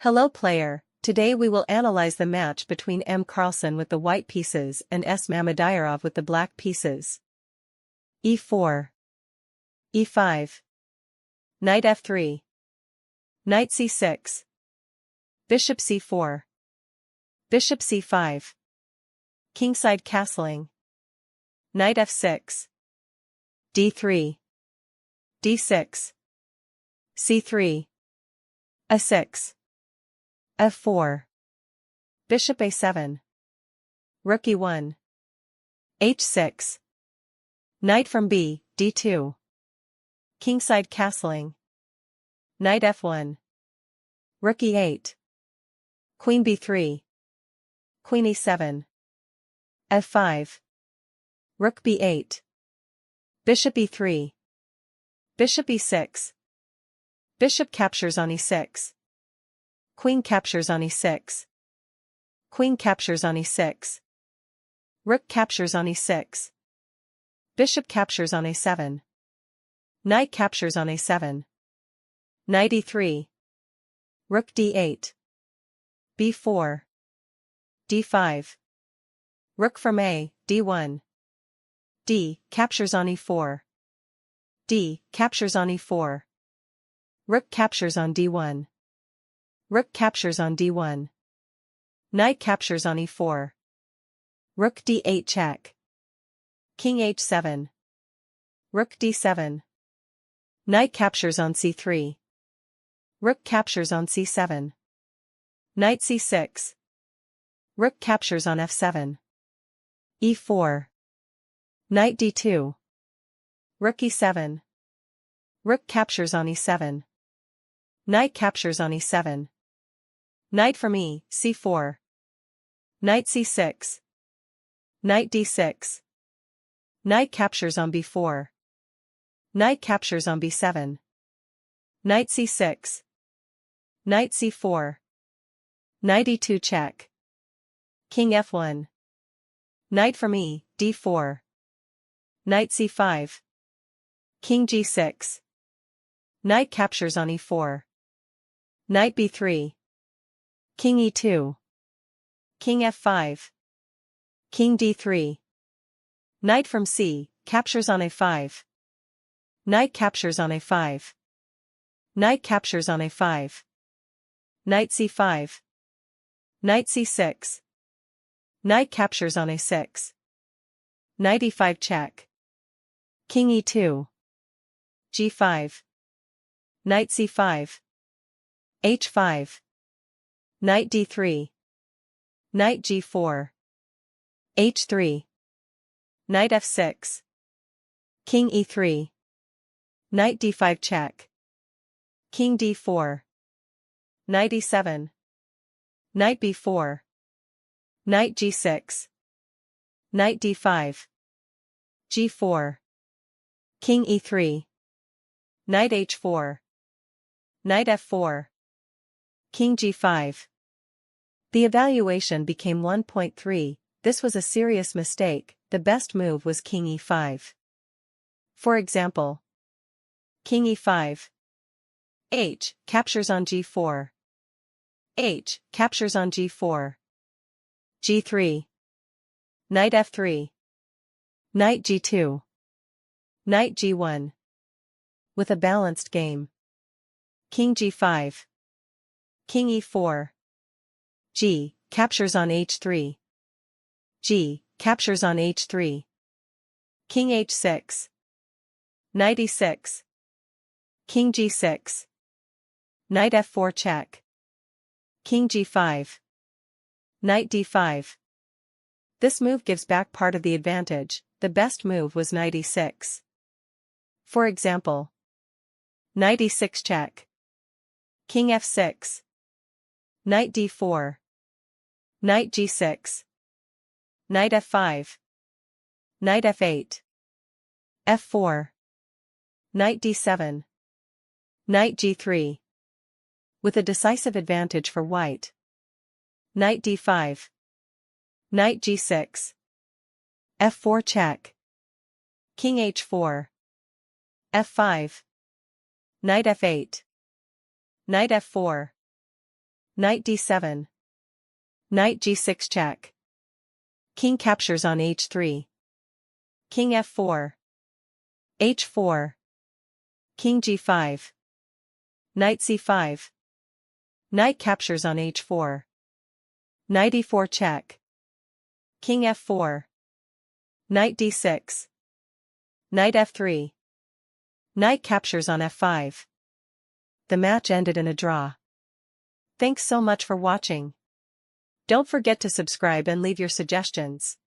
Hello player, today we will analyze the match between M. Carlsen with the white pieces and S. Mamedyarov with the black pieces. e4. e5. Knight f3. Knight c6. Bishop c4. Bishop c5. Kingside castling. Knight f6. d3. d6. c3. a6. f4. Bishop a7. Rook e1. h6. Knight from b, d2. Kingside castling. Knight f1. Rook e8. Queen b3. Queen e7. f5. Rook b8. Bishop e3. Bishop e6. Bishop captures on e6. Queen captures on e6. Queen captures on e6. Rook captures on e6. Bishop captures on a7. Knight captures on a7. Knight e3. Rook d8. b4. d5. Rook from a, d1. d captures on e4. d captures on e4. Rook captures on d1. Rook captures on d1. Knight captures on e4. Rook d8 check. King h7. Rook d7. Knight captures on c3. Rook captures on c7. Knight c6. Rook captures on f7. e4. Knight d2. Rook e7. Rook captures on e7. Knight captures on e7. Knight from e, c4. Knight c6. Knight d6. Knight captures on b4. Knight captures on b7. Knight c6. Knight c4. Knight e2 check. King f1. Knight from e, d4. Knight c5. King g6. Knight captures on e4. Knight b3. King e2. King f5. King d3. Knight from c, captures on a5. Knight captures on a5. Knight captures on a5. Knight c5. Knight c6. Knight captures on a6. Knight e5 check. King e2. g5. Knight c5. h5. Knight d3. Knight g4. h3. Knight f6. King e3. Knight d5 check. King d4. Knight e7. Knight b4. Knight g6. Knight d5. g4. King e3. Knight h4. Knight f4. King g5. The evaluation became 1.3, this was a serious mistake, the best move was King e5. For example, King e5. H captures on g4. H captures on g4. g3. Knight f3. Knight g2. Knight g1. With a balanced game. King g5. King e4. G captures on h3. G captures on h3. King h6. Knight e6. King g6. Knight f4 check. King g5. Knight d5. This move gives back part of the advantage, the best move was knight e6. For example, knight e6 check. King f6. Knight d4. Knight g6. Knight f5. Knight f8. f4. Knight d7. Knight g3. With a decisive advantage for white. Knight d5. Knight g6. f4 check. King h4. f5. Knight f8. Knight f4. Knight d7. Knight g6 check. King captures on h3. King f4. h4. King g5. Knight c5. Knight captures on h4. Knight e4 check. King f4. Knight d6. Knight f3. Knight captures on f5. The match ended in a draw. Thanks so much for watching. Don't forget to subscribe and leave your suggestions.